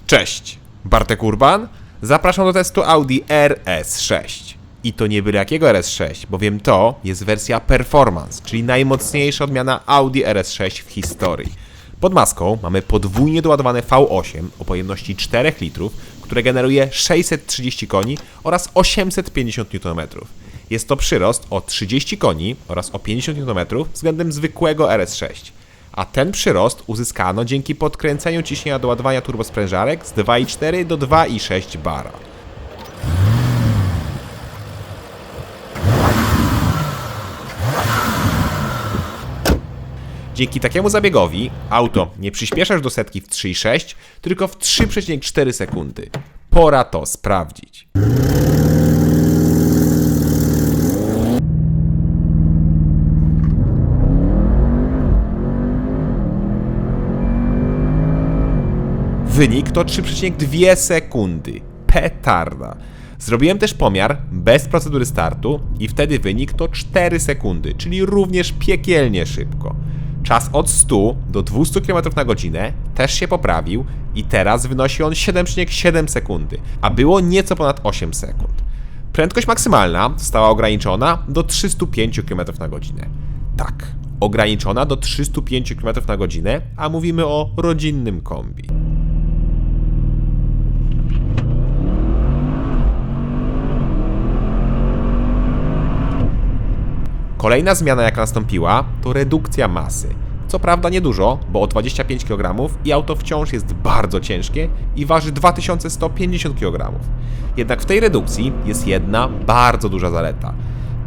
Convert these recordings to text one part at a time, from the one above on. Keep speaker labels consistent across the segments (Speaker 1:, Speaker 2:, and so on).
Speaker 1: Cześć, Bartek Urban. Zapraszam do testu Audi RS6. I to nie byle jakiego RS6, bowiem to jest wersja Performance, czyli najmocniejsza odmiana Audi RS6 w historii. Pod maską mamy podwójnie doładowane V8 o pojemności 4 litrów, które generuje 630 koni oraz 850 Nm. Jest to przyrost o 30 koni oraz o 50 Nm względem zwykłego RS6. A ten przyrost uzyskano dzięki podkręceniu ciśnienia do ładowania turbosprężarek z 2,4 do 2,6 bara. Dzięki takiemu zabiegowi auto nie przyspiesza już do setki w 3,6, tylko w 3,4 sekundy. Pora to sprawdzić. Wynik to 3,2 sekundy. Petarda. Zrobiłem też pomiar bez procedury startu i wtedy wynik to 4 sekundy, czyli również piekielnie szybko. Czas od 100 do 200 km na godzinę też się poprawił i teraz wynosi on 7,7 sekundy, a było nieco ponad 8 sekund. Prędkość maksymalna została ograniczona do 305 km na godzinę. Tak, ograniczona do 305 km na godzinę, a mówimy o rodzinnym kombi. Kolejna zmiana, jaka nastąpiła, to redukcja masy. Co prawda niedużo, bo o 25 kg i auto wciąż jest bardzo ciężkie i waży 2150 kg. Jednak w tej redukcji jest jedna bardzo duża zaleta.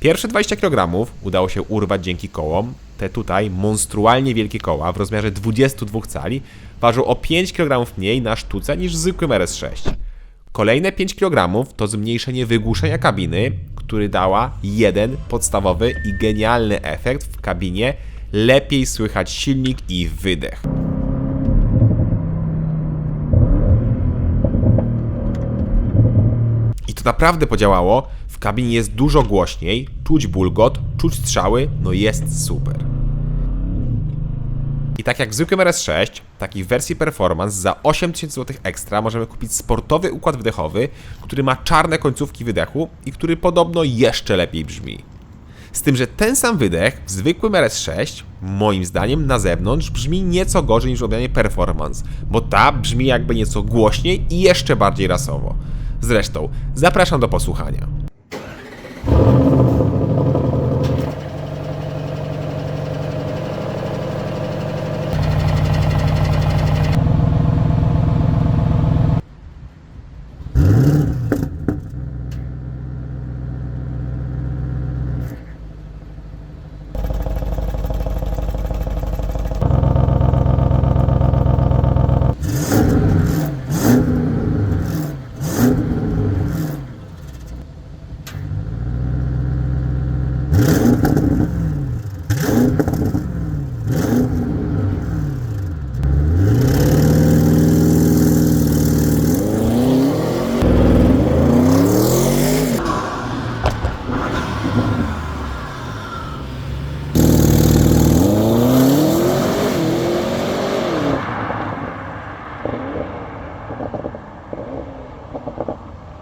Speaker 1: Pierwsze 20 kg udało się urwać dzięki kołom. Te tutaj monstrualnie wielkie koła w rozmiarze 22 cali ważą o 5 kg mniej na sztuce niż w zwykłym RS6. Kolejne 5 kg to zmniejszenie wygłuszenia kabiny, który dała jeden podstawowy i genialny efekt w kabinie. Lepiej słychać silnik i wydech. I to naprawdę podziałało. W kabinie jest dużo głośniej, czuć bulgot, czuć strzały, no jest super. I tak jak w zwykłym RS6, tak i w wersji Performance za 8000 zł ekstra możemy kupić sportowy układ wydechowy, który ma czarne końcówki wydechu i który podobno jeszcze lepiej brzmi. Z tym, że ten sam wydech w zwykłym RS6, moim zdaniem, na zewnątrz brzmi nieco gorzej niż w odmianie Performance, bo ta brzmi jakby nieco głośniej i jeszcze bardziej rasowo. Zresztą, zapraszam do posłuchania.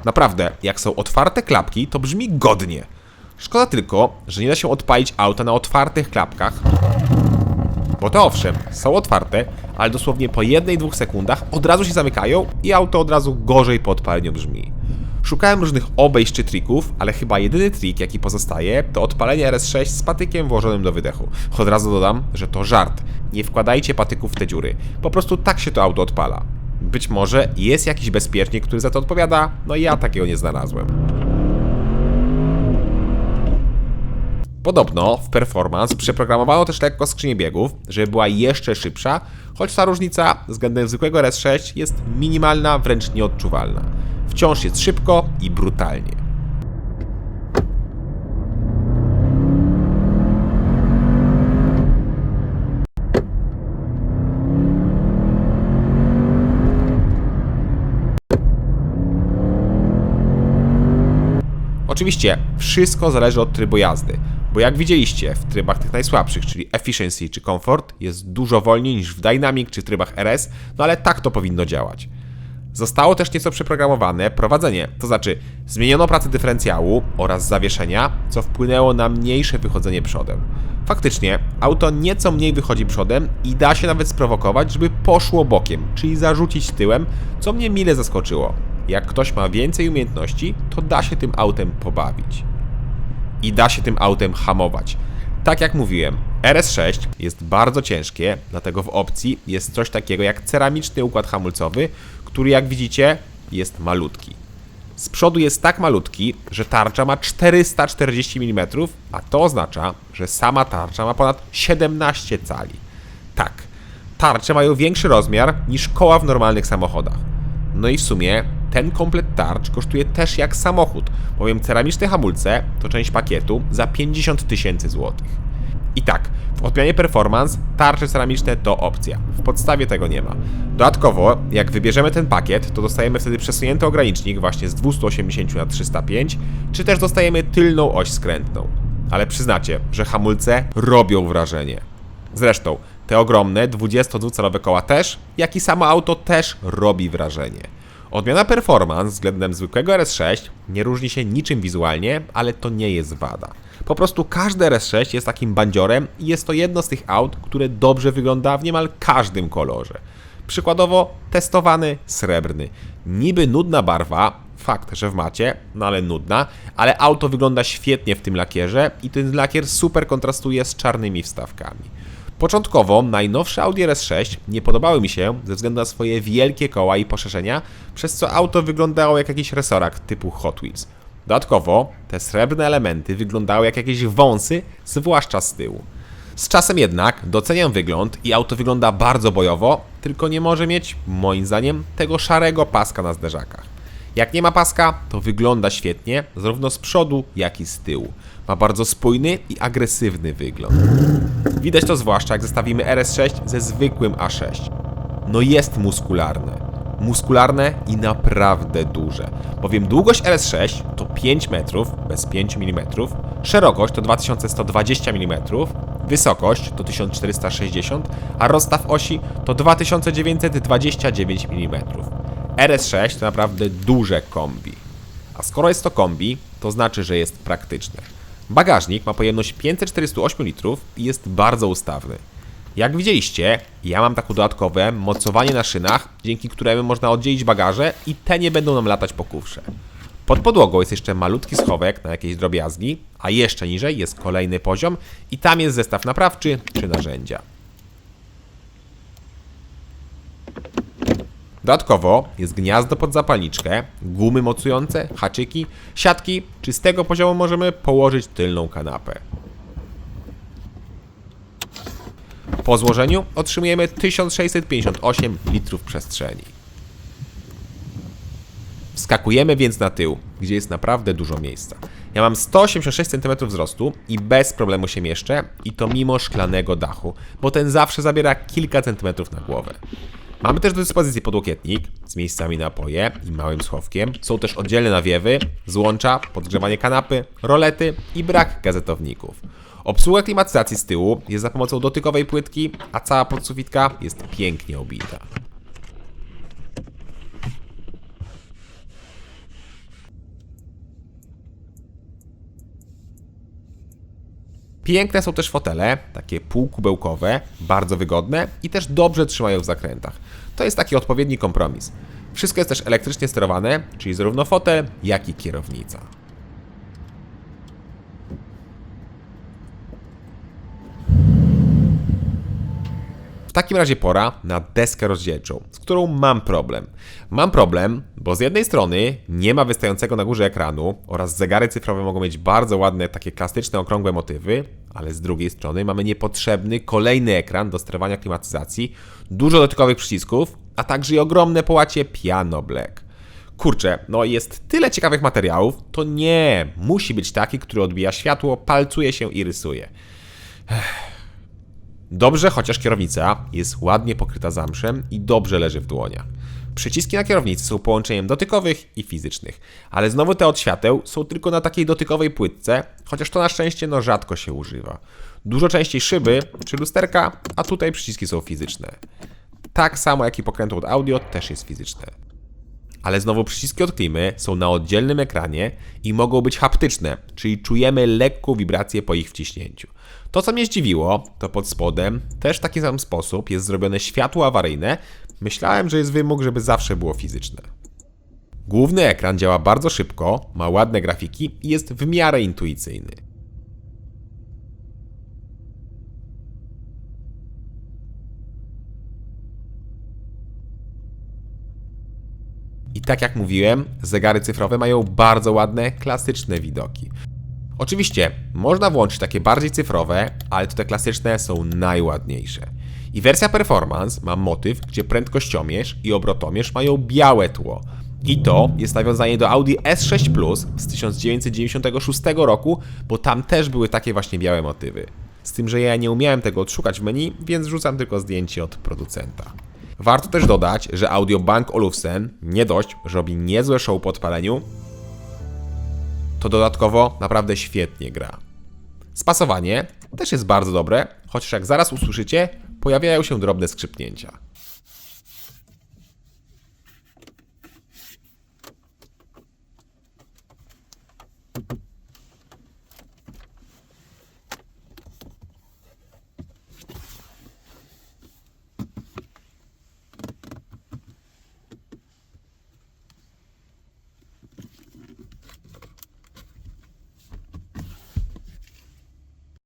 Speaker 1: Naprawdę, jak są otwarte klapki, to brzmi godnie. Szkoda tylko, że nie da się odpalić auta na otwartych klapkach. Bo te owszem, są otwarte, ale dosłownie po 1-2 sekundach od razu się zamykają i auto od razu gorzej po odpaleniu brzmi. Szukałem różnych obejść czy trików, ale chyba jedyny trik, jaki pozostaje, to odpalenie RS6 z patykiem włożonym do wydechu. Od razu dodam, że to żart. Nie wkładajcie patyków w te dziury. Po prostu tak się to auto odpala. Być może jest jakiś bezpiecznik, który za to odpowiada, no ja takiego nie znalazłem. Podobno w Performance przeprogramowano też lekko skrzynię biegów, żeby była jeszcze szybsza, choć ta różnica względem zwykłego RS6 jest minimalna, wręcz nieodczuwalna. Wciąż jest szybko i brutalnie. Oczywiście wszystko zależy od trybu jazdy, bo jak widzieliście w trybach tych najsłabszych, czyli Efficiency czy Comfort, jest dużo wolniej niż w Dynamic czy w trybach RS, no ale tak to powinno działać. Zostało też nieco przeprogramowane prowadzenie, to znaczy zmieniono pracę dyferencjału oraz zawieszenia, co wpłynęło na mniejsze wychodzenie przodem. Faktycznie, auto nieco mniej wychodzi przodem i da się nawet sprowokować, żeby poszło bokiem, czyli zarzucić tyłem, co mnie mile zaskoczyło. Jak ktoś ma więcej umiejętności, to da się tym autem pobawić. I da się tym autem hamować. Tak jak mówiłem, RS6 jest bardzo ciężkie, dlatego w opcji jest coś takiego jak ceramiczny układ hamulcowy, który jak widzicie jest malutki. Z przodu jest tak malutki, że tarcza ma 440 mm, a to oznacza, że sama tarcza ma ponad 17 cali. Tak, tarcze mają większy rozmiar niż koła w normalnych samochodach. No i w sumie ten komplet tarcz kosztuje też jak samochód, bowiem ceramiczne hamulce to część pakietu za 50 000 złotych. I tak, w odmianie performance tarcze ceramiczne to opcja. W podstawie tego nie ma. Dodatkowo, jak wybierzemy ten pakiet, to dostajemy wtedy przesunięty ogranicznik właśnie z 280 na 305, czy też dostajemy tylną oś skrętną. Ale przyznacie, że hamulce robią wrażenie. Zresztą, te ogromne 22-calowe koła też, jak i samo auto też robi wrażenie. Odmiana performance względem zwykłego RS6 nie różni się niczym wizualnie, ale to nie jest wada. Po prostu każdy RS6 jest takim bandziorem i jest to jedno z tych aut, które dobrze wygląda w niemal każdym kolorze. Przykładowo testowany srebrny. Niby nudna barwa, fakt, że w macie, no ale nudna, ale auto wygląda świetnie w tym lakierze i ten lakier super kontrastuje z czarnymi wstawkami. Początkowo najnowsze Audi RS6 nie podobały mi się ze względu na swoje wielkie koła i poszerzenia, przez co auto wyglądało jak jakiś resorak typu Hot Wheels. Dodatkowo te srebrne elementy wyglądały jak jakieś wąsy, zwłaszcza z tyłu. Z czasem jednak doceniam wygląd i auto wygląda bardzo bojowo, tylko nie może mieć, moim zdaniem, tego szarego paska na zderzakach. Jak nie ma paska, to wygląda świetnie, zarówno z przodu, jak i z tyłu. Ma bardzo spójny i agresywny wygląd. Widać to zwłaszcza jak zestawimy RS6 ze zwykłym A6. No jest muskularne. Muskularne i naprawdę duże, bowiem długość RS6 to 5 metrów bez 5 mm, szerokość to 2120 mm, wysokość to 1460, a rozstaw osi to 2929 mm. RS6 to naprawdę duże kombi. A skoro jest to kombi, to znaczy, że jest praktyczne. Bagażnik ma pojemność 548 litrów i jest bardzo ustawny. Jak widzieliście, ja mam takie dodatkowe mocowanie na szynach, dzięki któremu można oddzielić bagaże i te nie będą nam latać po kufrze. Pod podłogą jest jeszcze malutki schowek na jakieś drobiazgi, a jeszcze niżej jest kolejny poziom i tam jest zestaw naprawczy czy narzędzia. Dodatkowo jest gniazdo pod zapalniczkę, gumy mocujące, haczyki, siatki, czy z tego poziomu możemy położyć tylną kanapę. Po złożeniu otrzymujemy 1658 litrów przestrzeni. Wskakujemy więc na tył, gdzie jest naprawdę dużo miejsca. Ja mam 186 cm wzrostu i bez problemu się mieszczę, i to mimo szklanego dachu, bo ten zawsze zabiera kilka centymetrów na głowę. Mamy też do dyspozycji podłokietnik z miejscami na napoje i małym schowkiem. Są też oddzielne nawiewy, złącza, podgrzewanie kanapy, rolety i brak gazetowników. Obsługa klimatyzacji z tyłu jest za pomocą dotykowej płytki, a cała podsufitka jest pięknie obita. Piękne są też fotele, takie półkubełkowe, bardzo wygodne i też dobrze trzymają w zakrętach. To jest taki odpowiedni kompromis. Wszystko jest też elektrycznie sterowane, czyli zarówno fotel, jak i kierownica. W takim razie pora na deskę rozdzielczą, z którą mam problem. Mam problem, bo z jednej strony nie ma wystającego na górze ekranu oraz zegary cyfrowe mogą mieć bardzo ładne, takie klasyczne, okrągłe motywy, ale z drugiej strony mamy niepotrzebny kolejny ekran do sterowania klimatyzacji, dużo dotykowych przycisków, a także i ogromne połacie Piano Black. Kurczę, no jest tyle ciekawych materiałów, to nie, musi być taki, który odbija światło, palcuje się i rysuje. Dobrze, chociaż kierownica jest ładnie pokryta zamszem i dobrze leży w dłoniach. Przyciski na kierownicy są połączeniem dotykowych i fizycznych, ale znowu te od świateł są tylko na takiej dotykowej płytce, chociaż to na szczęście rzadko się używa. Dużo częściej szyby czy lusterka, a tutaj przyciski są fizyczne. Tak samo jak i pokrętło od audio też jest fizyczne. Ale znowu przyciski od klimy są na oddzielnym ekranie i mogą być haptyczne, czyli czujemy lekką wibrację po ich wciśnięciu. To, co mnie zdziwiło, to pod spodem też w taki sam sposób jest zrobione światło awaryjne. Myślałem, że jest wymóg, żeby zawsze było fizyczne. Główny ekran działa bardzo szybko, ma ładne grafiki i jest w miarę intuicyjny. I tak jak mówiłem, zegary cyfrowe mają bardzo ładne, klasyczne widoki. Oczywiście, można włączyć takie bardziej cyfrowe, ale te klasyczne są najładniejsze. I wersja Performance ma motyw, gdzie prędkościomierz i obrotomierz mają białe tło. I to jest nawiązanie do Audi S6 Plus z 1996 roku, bo tam też były takie właśnie białe motywy. Z tym, że ja nie umiałem tego odszukać w menu, więc rzucam tylko zdjęcie od producenta. Warto też dodać, że audio Bang & Olufsen nie dość, że robi niezłe show po odpaleniu, to dodatkowo naprawdę świetnie gra. Spasowanie też jest bardzo dobre, chociaż jak zaraz usłyszycie, pojawiają się drobne skrzypnięcia.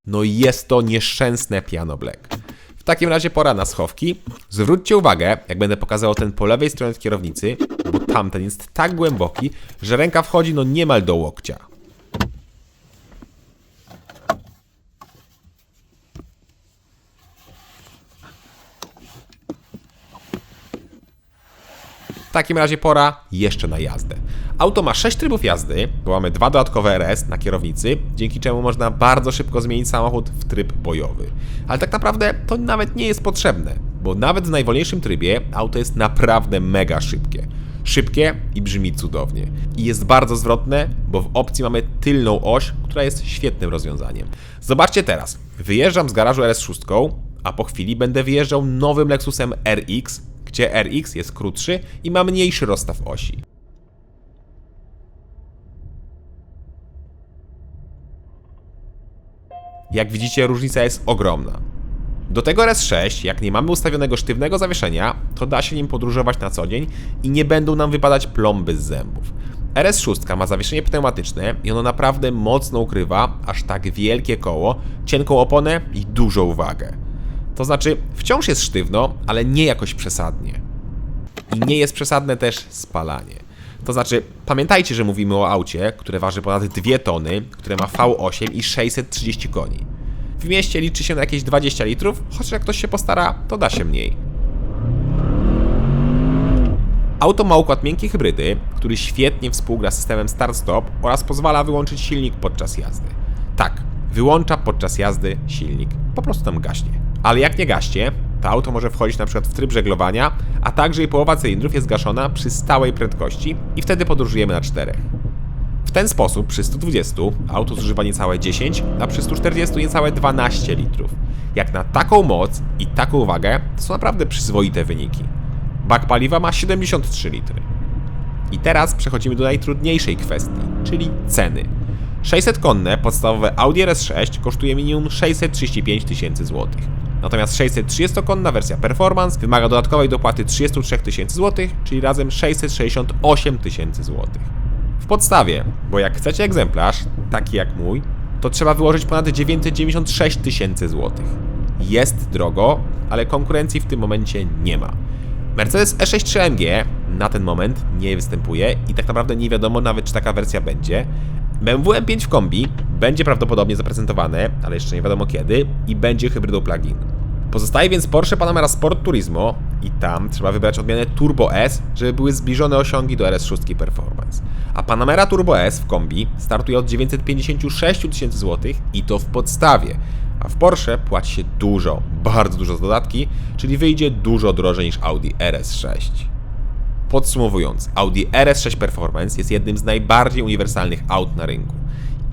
Speaker 1: No i jest to nieszczęsne piano black. W takim razie pora na schowki. Zwróćcie uwagę, jak będę pokazywał ten po lewej stronie od kierownicy, bo tamten jest tak głęboki, że ręka wchodzi no niemal do łokcia. W takim razie pora jeszcze na jazdę. Auto ma 6 trybów jazdy, bo mamy 2 dodatkowe RS na kierownicy, dzięki czemu można bardzo szybko zmienić samochód w tryb bojowy. Ale tak naprawdę to nawet nie jest potrzebne, bo nawet w najwolniejszym trybie auto jest naprawdę mega szybkie. Szybkie i brzmi cudownie. I jest bardzo zwrotne, bo w opcji mamy tylną oś, która jest świetnym rozwiązaniem. Zobaczcie teraz, wyjeżdżam z garażu RS6, a po chwili będę wyjeżdżał nowym Lexusem RX, gdzie RX jest krótszy i ma mniejszy rozstaw osi. Jak widzicie, różnica jest ogromna. Do tego RS6, jak nie mamy ustawionego sztywnego zawieszenia, to da się nim podróżować na co dzień i nie będą nam wypadać plomby z zębów. RS6 ma zawieszenie pneumatyczne i ono naprawdę mocno ukrywa aż tak wielkie koło, cienką oponę i dużą wagę. To znaczy, wciąż jest sztywno, ale nie jakoś przesadnie. I nie jest przesadne też spalanie. To znaczy, pamiętajcie, że mówimy o aucie, które waży ponad 2 tony, które ma V8 i 630 koni. W mieście liczy się na jakieś 20 litrów, chociaż jak ktoś się postara, to da się mniej. Auto ma układ miękkiej hybrydy, który świetnie współgra z systemem start-stop oraz pozwala wyłączyć silnik podczas jazdy. Tak, wyłącza podczas jazdy silnik, po prostu tam gaśnie. Ale jak nie gaśnie, to auto może wchodzić na przykład w tryb żeglowania, a także i połowa cylindrów jest gaszona przy stałej prędkości i wtedy podróżujemy na 4. W ten sposób przy 120 auto zużywa niecałe 10, a przy 140 niecałe 12 litrów. Jak na taką moc i taką wagę, to są naprawdę przyzwoite wyniki. Bak paliwa ma 73 litry. I teraz przechodzimy do najtrudniejszej kwestii, czyli ceny. 600-konne podstawowe Audi RS6 kosztuje minimum 635 tysięcy złotych. Natomiast 630-konna wersja Performance wymaga dodatkowej dopłaty 33 tysięcy złotych, czyli razem 668 tysięcy złotych. W podstawie, bo jak chcecie egzemplarz, taki jak mój, to trzeba wyłożyć ponad 996 tysięcy złotych. Jest drogo, ale konkurencji w tym momencie nie ma. Mercedes E63 AMG na ten moment nie występuje i tak naprawdę nie wiadomo nawet, czy taka wersja będzie. BMW M5 w kombi będzie prawdopodobnie zaprezentowane, ale jeszcze nie wiadomo kiedy, i będzie hybrydą plug-in. Pozostaje więc Porsche Panamera Sport Turismo i tam trzeba wybrać odmianę Turbo S, żeby były zbliżone osiągi do RS6 Performance. A Panamera Turbo S w kombi startuje od 956 tysięcy złotych i to w podstawie. A w Porsche płaci się dużo, bardzo dużo za dodatki, czyli wyjdzie dużo drożej niż Audi RS6. Podsumowując, Audi RS6 Performance jest jednym z najbardziej uniwersalnych aut na rynku.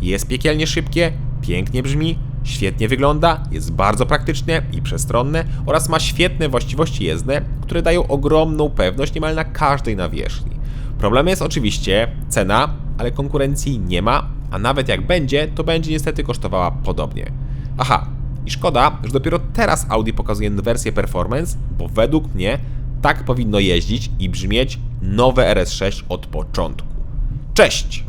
Speaker 1: Jest piekielnie szybkie, pięknie brzmi, świetnie wygląda, jest bardzo praktyczne i przestronne oraz ma świetne właściwości jezdne, które dają ogromną pewność niemal na każdej nawierzchni. Problemem jest oczywiście cena, ale konkurencji nie ma, a nawet jak będzie, to będzie niestety kosztowała podobnie. Aha, i szkoda, że dopiero teraz Audi pokazuje wersję Performance, bo według mnie tak powinno jeździć i brzmieć nowe RS6 od początku. Cześć!